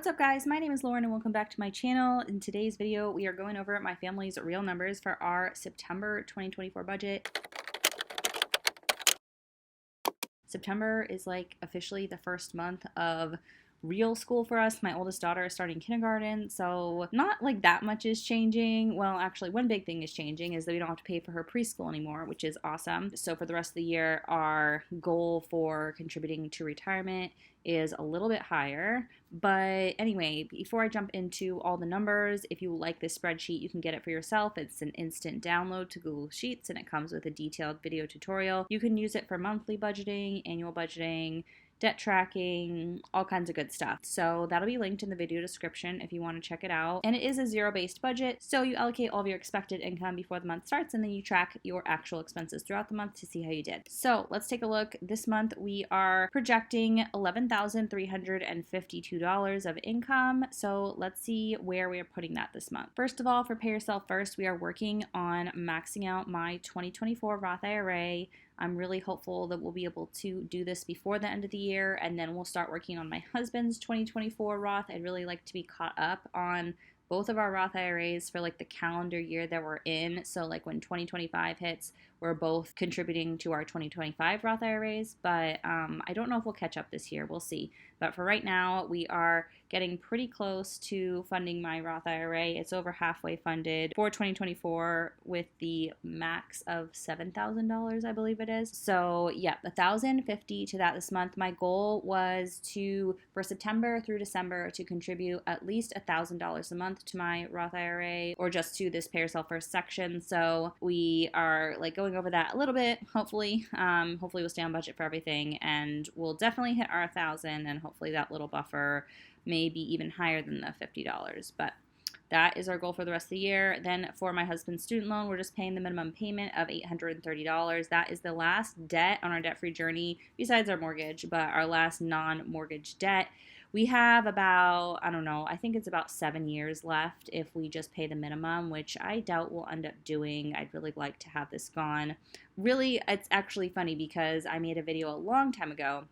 What's up guys, my name is Lauren and welcome back to my channel. In today's video, we are going over my family's real numbers for our September 2024 budget. September is like officially the first month of real school for us. My oldest daughter is starting kindergarten, so not like that much is changing. Well, actually, one big thing is changing is that we don't have to pay for her preschool anymore, which is awesome. So for the rest of the year, our goal for contributing to retirement is a little bit higher. But anyway, before I jump into all the numbers, if you like this spreadsheet, you can get it for yourself. It's an instant download to Google Sheets and it comes with a detailed video tutorial. You can use it for monthly budgeting, annual budgeting, debt tracking, all kinds of good stuff. So that'll be linked in the video description if you want to check it out. And it is a zero-based budget, so you allocate all of your expected income before the month starts, and then you track your actual expenses throughout the month to see how you did. So let's take a look. This month we are projecting $11,352 of income. So let's see where we are putting that this month. First of all, for Pay Yourself First, we are working on maxing out my 2024 Roth IRA. I'm really hopeful that we'll be able to do this before the end of the year, and then we'll start working on my husband's 2024 Roth. I'd really like to be caught up on both of our Roth IRAs for like the calendar year that we're in. So like when 2025 hits, we're both contributing to our 2025 Roth IRAs, but I don't know if we'll catch up this year. We'll see. But for right now, we are getting pretty close to funding my Roth IRA. It's over halfway funded for 2024 with the max of $7,000, I believe it is. So yeah, $1,050 to that this month. My goal was to, for September through December, to contribute at least $1,000 a month to my Roth IRA or just to this Pay Yourself First section. So we are like going over that a little bit, hopefully. Hopefully we'll stay on budget for everything, and we'll definitely hit our 1,000, and hopefully that little buffer may be even higher than the $50. But that is our goal for the rest of the year. Then for my husband's student loan, we're just paying the minimum payment of $830. That is the last debt on our debt-free journey, besides our mortgage, but our last non-mortgage debt. We have about, I don't know, I think it's about 7 years left if we just pay the minimum, which I doubt we'll end up doing. I'd really like to have this gone. Really, it's actually funny because I made a video a long time ago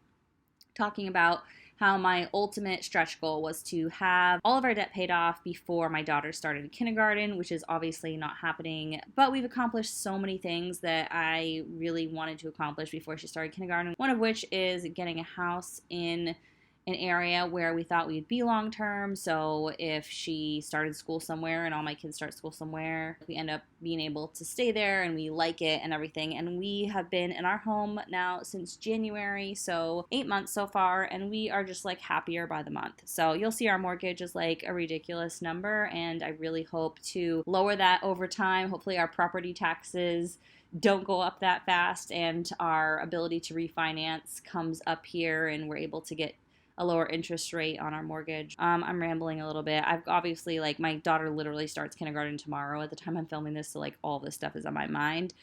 talking about how my ultimate stretch goal was to have all of our debt paid off before my daughter started kindergarten, which is obviously not happening. But we've accomplished so many things that I really wanted to accomplish before she started kindergarten, one of which is getting a house in an area where we thought we'd be long term. So if she started school somewhere and all my kids start school somewhere, we end up being able to stay there and we like it and everything. And we have been in our home now since January, so 8 months so far, and we are just like happier by the month. So you'll see our mortgage is like a ridiculous number, and I really hope to lower that over time. Hopefully our property taxes don't go up that fast and our ability to refinance comes up here and we're able to get a lower interest rate on our mortgage. I'm rambling a little bit. I've obviously, like, my daughter literally starts kindergarten tomorrow at the time I'm filming this, so like all this stuff is on my mind.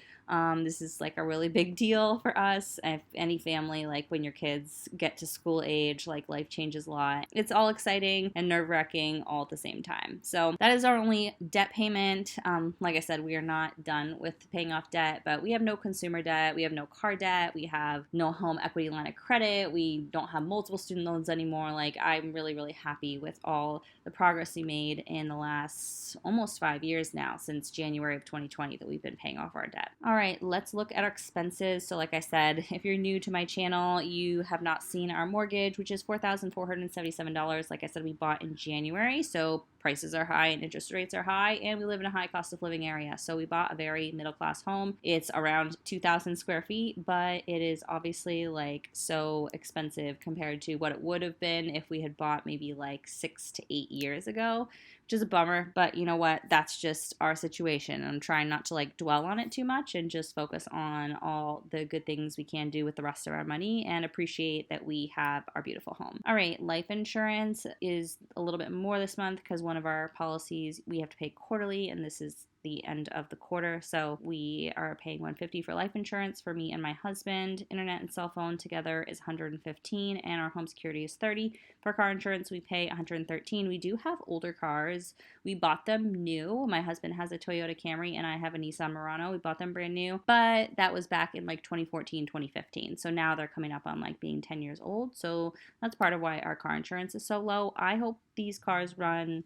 This is like a really big deal for us. If any family, like when your kids get to school age, like life changes a lot. It's all exciting and nerve-wracking all at the same time. So that is our only debt payment. Like I said, we are not done with paying off debt, but we have no consumer debt. We have no car debt. We have no home equity line of credit. We don't have multiple student loans anymore. Like, I'm really, really happy with all the progress we made in the last almost 5 years now, since January of 2020, that we've been paying off our debt. All right, let's look at our expenses. So like I said, if you're new to my channel, you have not seen our mortgage, which is $4,477. Like I said, we bought in January, so prices are high and interest rates are high, and we live in a high cost of living area. So we bought a very middle class home. It's around 2,000 square feet, but it is obviously like so expensive compared to what it would have been if we had bought maybe like 6 to 8 years ago, which is a bummer. But you know what? That's just our situation. I'm trying not to like dwell on it too much and just focus on all the good things we can do with the rest of our money and appreciate that we have our beautiful home. All right, life insurance is a little bit more this month because one of our policies we have to pay quarterly, and this is the end of the quarter. So we are paying $150 for life insurance for me and my husband. Internet and cell phone together is $115, and our home security is $30. For car insurance, we pay $113. We do have older cars. We bought them new. My husband has a Toyota Camry and I have a Nissan Murano. We bought them brand new, but that was back in like 2014, 2015. So now they're coming up on like being 10 years old. So that's part of why our car insurance is so low. I hope these cars run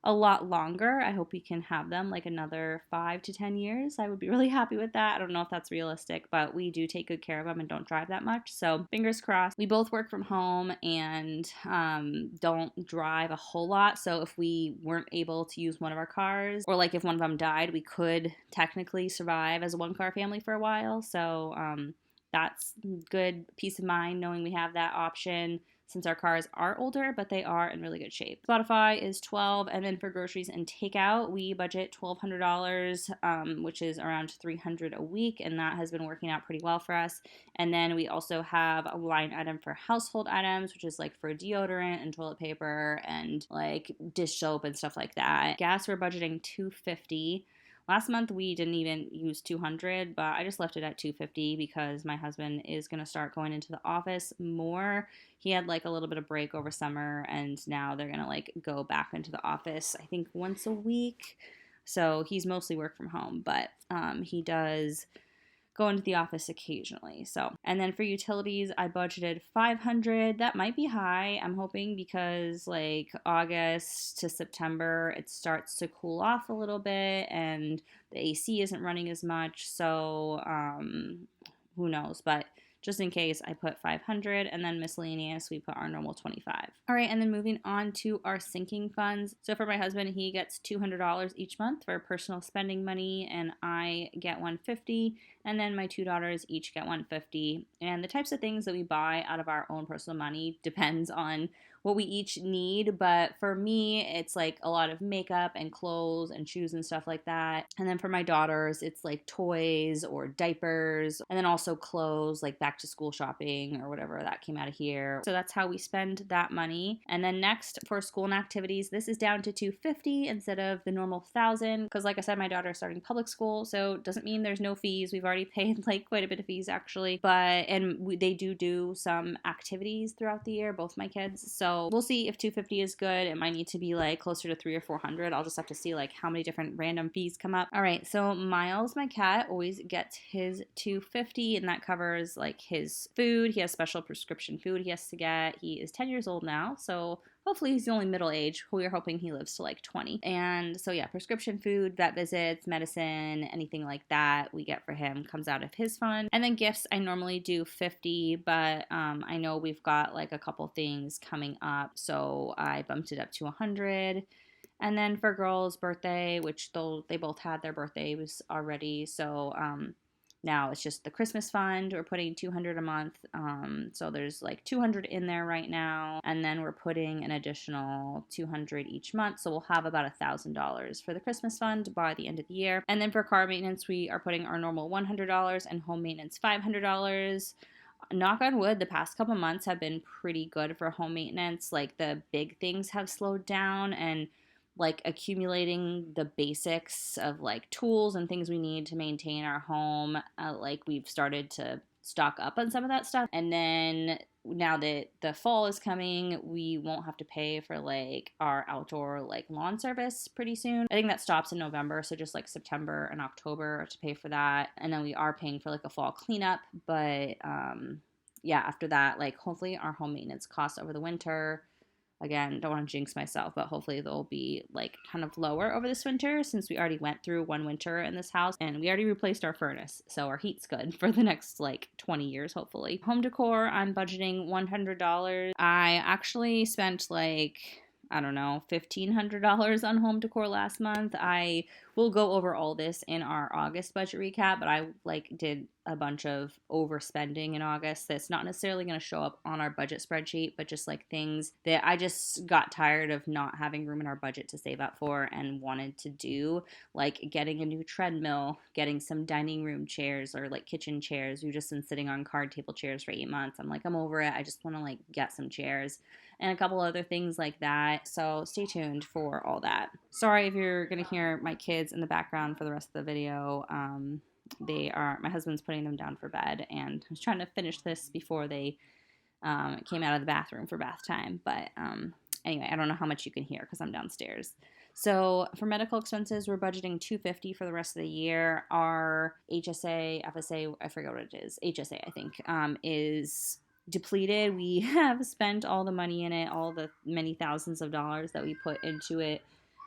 a lot longer. I hope we can have them like another 5 to 10 years. I would be really happy with that. I don't know if that's realistic, but we do take good care of them and don't drive that much. So fingers crossed. We both work from home and don't drive a whole lot. So if we weren't able to use one of our cars, or like if one of them died, we could technically survive as a one-car family for a while. So that's good peace of mind knowing we have that option, since our cars are older, but they are in really good shape. Spotify is $12, and then for groceries and takeout, we budget $1,200, which is around $300 a week, and that has been working out pretty well for us. And then we also have a line item for household items, which is like for deodorant and toilet paper and like dish soap and stuff like that. Gas, we're budgeting $2.50. Last month we didn't even use $200, but I just left it at $2.50 because my husband is going to start going into the office more. He had like a little bit of break over summer, and now they're going to like go back into the office, I think once a week. So he's mostly work from home, but he does go into the office occasionally. So, and then for utilities, I budgeted $500. That might be high, I'm hoping, because like August to September, it starts to cool off a little bit and the AC isn't running as much. So, who knows? But just in case, I put $500, and then miscellaneous, we put our normal $25. All right, and then moving on to our sinking funds. So for my husband, he gets $200 each month for personal spending money, and I get $150, and then my two daughters each get $150. And the types of things that we buy out of our own personal money depends on what we each need, but for me, it's like a lot of makeup and clothes and shoes and stuff like that. And then for my daughters, it's like toys or diapers, and then also clothes, like back to school shopping or whatever that came out of here. So that's how we spend that money. And then next, for school and activities, this is down to $250 instead of the normal $1,000, because like I said, my daughter is starting public school, so it doesn't mean there's no fees. We've already paid like quite a bit of fees actually, but they do some activities throughout the year, both my kids. So we'll see if $250 is good. It might need to be like closer to $300 or $400. I'll just have to see like how many different random fees come up. All right, so Miles, my cat, always gets his $250, and that covers like his food. He has special prescription food he has to get. He is 10 years old now, so hopefully he's the only middle age. We're hoping he lives to like 20. And so yeah, prescription food, vet visits, medicine, anything like that we get for him comes out of his fund. And then gifts, I normally do $50, but I know we've got like a couple things coming up, so I bumped it up to $100. And then for girls' birthday, which they both had their birthdays already, so now it's just the Christmas fund. We're putting $200 a month. So there's like $200 in there right now. And then we're putting an additional $200 each month. So we'll have about $1,000 for the Christmas fund by the end of the year. And then for car maintenance, we are putting our normal $100 and home maintenance $500. Knock on wood, the past couple months have been pretty good for home maintenance. Like the big things have slowed down, and like accumulating the basics of like tools and things we need to maintain our home. Like we've started to stock up on some of that stuff. And then now that the fall is coming, we won't have to pay for like our outdoor like lawn service pretty soon. I think that stops in November, so just like September and October to pay for that. And then we are paying for like a fall cleanup, but yeah, after that, like hopefully our home maintenance costs over the winter, again, don't want to jinx myself, but hopefully they'll be like kind of lower over this winter, since we already went through one winter in this house and we already replaced our furnace. So our heat's good for the next like 20 years, hopefully. Home decor, I'm budgeting $100. I actually spent like, I don't know, $1,500 on home decor last month. I will go over all this in our August budget recap, but I like did a bunch of overspending in August that's not necessarily going to show up on our budget spreadsheet, but just like things that I just got tired of not having room in our budget to save up for and wanted to do, like getting a new treadmill, getting some dining room chairs or like kitchen chairs. We've just been sitting on card table chairs for 8 months. I'm like, I'm over it. I just want to like get some chairs. and a couple other things like that. So stay tuned for all that. Sorry if you're going to hear my kids in the background for the rest of the video. My husband's putting them down for bed, and I was trying to finish this before they came out of the bathroom for bath time. But anyway, I don't know how much you can hear because I'm downstairs. So for medical expenses, we're budgeting $250 for the rest of the year. Our HSA, FSA, I forget what it is, HSA, I think, is depleted. We have spent all the money in it, all the many thousands of dollars that we put into it.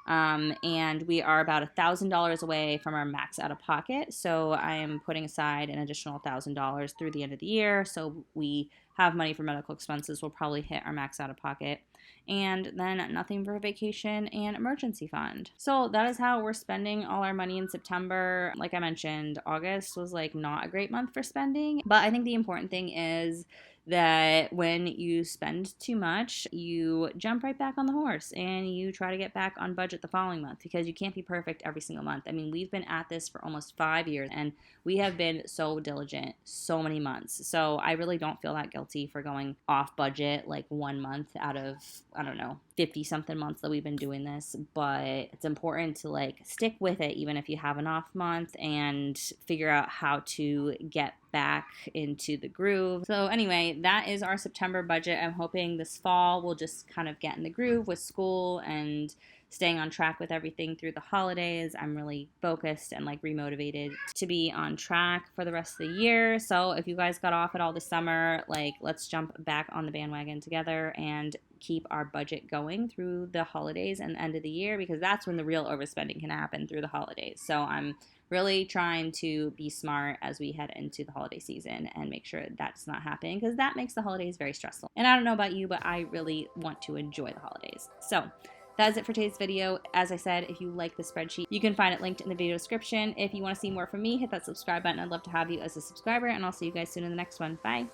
And we are about $1,000 away from our max out of pocket. So I am putting aside an additional $1,000 through the end of the year. So we have money for medical expenses. We'll probably hit our max out of pocket. And then nothing for vacation and emergency fund. So that is how we're spending all our money in September. Like I mentioned, August was like not a great month for spending. But I think the important thing is that when you spend too much, you jump right back on the horse and you try to get back on budget the following month, because you can't be perfect every single month. I mean, we've been at this for almost 5 years and we have been so diligent so many months. So I really don't feel that guilty for going off budget like 1 month out of, I don't know, 50 something months that we've been doing this. But it's important to like stick with it even if you have an off month, and figure out how to get back into the groove. So anyway, that is our September budget. I'm hoping this fall we'll just kind of get in the groove with school and staying on track with everything through the holidays. I'm really focused and like remotivated to be on track for the rest of the year. So if you guys got off at all this summer, like let's jump back on the bandwagon together and keep our budget going through the holidays and the end of the year, because that's when the real overspending can happen, through the holidays. So I'm really trying to be smart as we head into the holiday season and make sure that's not happening, because that makes the holidays very stressful. And I don't know about you, but I really want to enjoy the holidays. So that is it for today's video. As I said, if you like the spreadsheet, you can find it linked in the video description. If you want to see more from me, hit that subscribe button. I'd love to have you as a subscriber, and I'll see you guys soon in the next one. Bye.